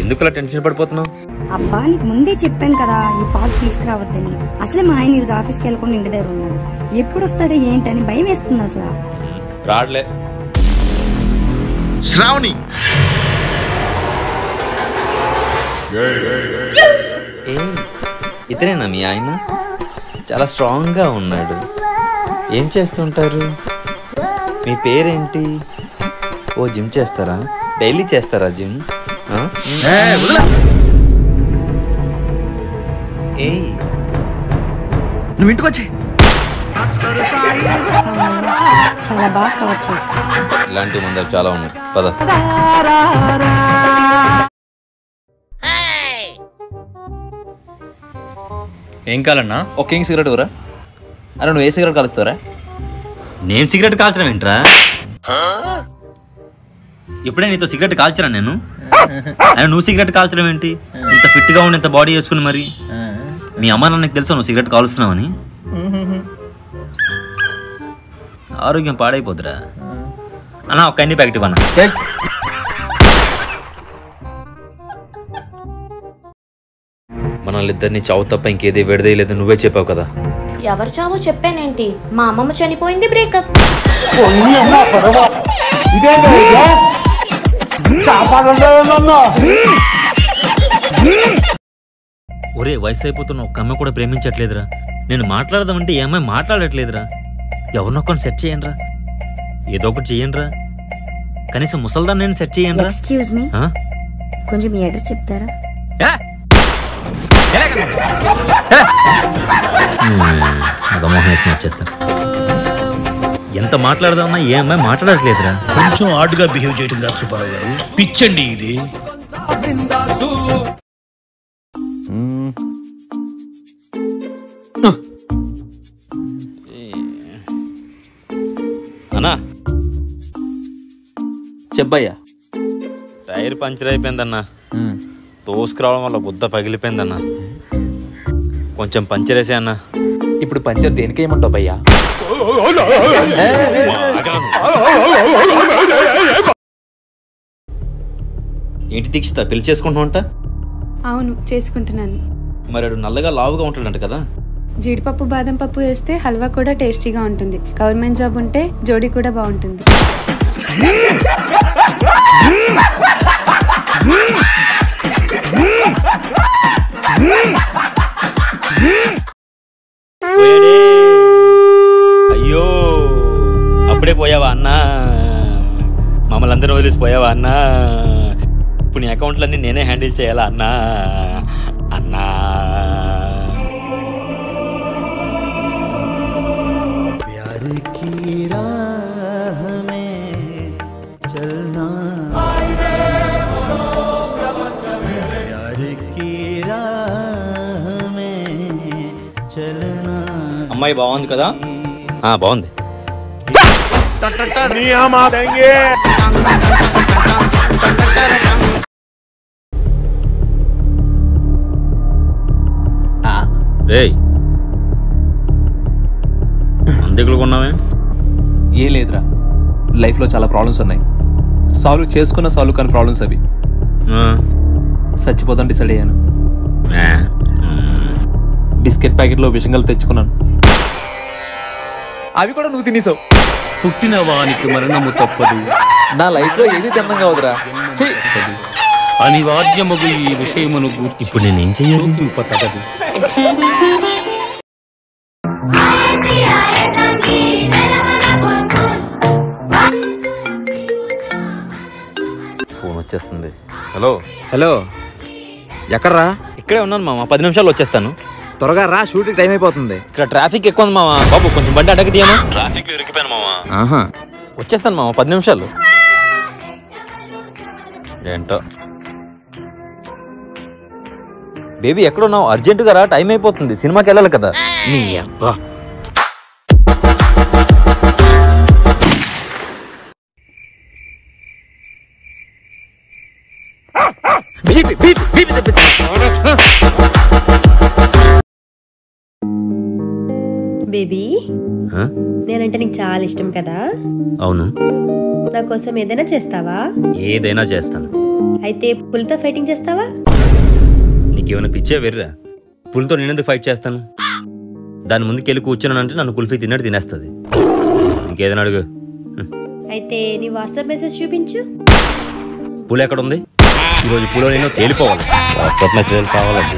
ఎందుకు టెన్షన్ పడిపోతున్నావు? అబ్బా నీకు ముందే చెప్పాను కదా ఈ పాలు తీసుకురావద్దని. అసలే మా ఆయన ఈరోజు ఆఫీస్కి వెళ్ళకుండా ఇంటి దగ్గర ఉన్నాడు. ఎప్పుడు వస్తాడో ఏంటని భయం వేస్తుంది అసలు. రాడ్లే శ్రావణి. ఇతనేనా మీ ఆయన? చాలా స్ట్రాంగ్గా ఉన్నాడు. ఏం చేస్తుంటారు? మీ పేరేంటి? ఓ జిమ్ చేస్తారా? డైలీ చేస్తారా జిమ్? నువ్వు ఇంటికి వచ్చి చాలా బాగా కవర్ చేసి. ఇలాంటి ముందర చాలా ఉన్నాయి. పద. ఏం కావాలన్నా? ఒక కింగ్ సిగరెట్ ఊరా? అరే నువ్వు ఏ సిగరెట్ కాలుస్తావురా? నేను సిగరెట్ కాల్చడం ఏంట్రా? ఎప్పుడే నీతో సిగరెట్ కాల్చరా నేను? నువ్వు సిగరెట్ కాల్చడం ఏంటి? ఇంత ఫిట్గా ఉండి ఇంత బాడీ వేసుకుని మరి మీ అమ్మ నాన్నకి తెలుసా నువ్వు సిగరెట్ కాలుస్తున్నావని? ఆరోగ్యం పాడైపోతురా అన్నా. ఒక అన్ని ప్యాకెట్ ఇవ్వనా? మనల్నిద్దరిని చావు తప్ప ఇంకేదే విడదీయలేదు నువ్వే చెప్పావు కదా. ఎవరు చావో చెప్పానేంటి? మా అమ్మమ్మ చనిపోయింది, బ్రేకప్. ఒరే వయసు అయిపోతున్న ఒక్క అమ్మాయి కూడా ప్రేమించట్లేదురా. నేను మాట్లాడదామంటే ఏ అమ్మాయి మాట్లాడట్లేదురా. ఎవరినొక్కని సెట్ చేయండిరా. ఏదో ఒకటి చెయ్యండిరా. కనీసం ముసల్దాన్ని నేను సెట్ చేయండిరా. ఎక్స్క్యూజ్ మీ, కొంచెం మీ అడ్రస్ చెప్తారా? వచ్చేస్తాను. ఎంత మాట్లాడదామన్నా ఏ అమ్మాయి మాట్లాడట్లేదురా. కొంచెం ఆడుగా బిహేవ్ చేయడం కాదు సుబ్బారావు గారు, పిచ్చండి ఇది. అన్నా చెప్పయ్యా. Tyre puncture అయిపోయిందన్నా. తోసుకురావడం వల్ల గుద్ద పగిలిపోయిందన్నా. కొంచెం పంచర్ వేసే అన్నా. ఇప్పుడు పంచర్ దేనికి ఏమంటావు భయ్యా? ఏంటి దీక్షిత పెళ్లి చేసుకుంటున్నావంట? అవును చేసుకుంటున్నాను. మరి అడు నల్లగా లావుగా ఉంటాడంట కదా. జీడిపప్పు బాదం పప్పు వేస్తే హల్వా కూడా టేస్టీగా ఉంటుంది. గవర్నమెంట్ జాబ్ ఉంటే జోడీ కూడా బాగుంటుంది. అయ్యో అప్పుడే పోయావా అన్నా? మమ్మల్ని అందరూ వదిలేసిపోయావా అన్నా? ఇప్పుడు నీ అకౌంట్లన్నీ నేనే హ్యాండిల్ చేయాలా అన్నా? అన్నా అమ్మాయి బాగుంది కదా? బాగుంది. రేయ్ అంతకులు కొన్నావే? ఏం లేదురా, లైఫ్లో చాలా ప్రాబ్లమ్స్ ఉన్నాయి. సాల్వ్ కాని ప్రాబ్లమ్స్ అవి. చచ్చిపోతాను డిసైడ్ అయ్యాను. బిస్కెట్ ప్యాకెట్లో విషంగాలు తెచ్చుకున్నాను. అవి కూడా నువ్వు తినేసావు. పుట్టిన వానికి మరణము తప్పదు. నా లైఫ్లో ఏది తిన్నంగా అవుతురా. అనివార్యమగు ఈ విషయమును ఇప్పుడు నేనేం చెయ్యాలి? తగదు. ఫోన్ వచ్చేస్తుంది. హలో హలో, ఎక్కడ్రా? ఇక్కడే ఉన్నాను మామ, 10 నిమిషాల్లో వచ్చేస్తాను. త్వరగా రా, షూటింగ్ టైం అయిపోతుంది. ఇక్కడ ట్రాఫిక్ ఎక్కువ ఉంది మామ. బాబు కొంచెం బండి అడగ తీయమా? ట్రాఫిక్ ఇరికిపోయాను మామ. వచ్చేస్తాను మామ, 10 నిమిషాలు. ఏంటో బేబీ ఎక్కడున్నావు? అర్జెంటుగా రా, టైం అయిపోతుంది. సినిమాకి వెళ్ళాలి కదా. నీ అబ్బా బేబీ, నేనంటే నీకు చాలా ఇష్టం కదా? అవును. నా కోసం ఏదైనా చేస్తావా? ఏదైనా చేస్తాను. అయితే పులితో ఫైటింగ్ చేస్తావా? నీకేమైనా పిచ్చే వెర్రా? పులితో నేనెందుకు ఫైట్ చేస్తాను? దాని ముందుకెళ్ళి కూర్చున్నానంటే నన్ను కుల్ఫీ తిన్నట్టు తినేస్తుంది. ఇంకేదైనా అడుగు. అయితే నీ వాట్సాప్ మెసేజ్ చూపించు. పులి ఎక్కడ ఉంది? ఈరోజు పులో నేను తేలిపోవాలి. వాట్సాప్ మెసేజ్ కావాలండి.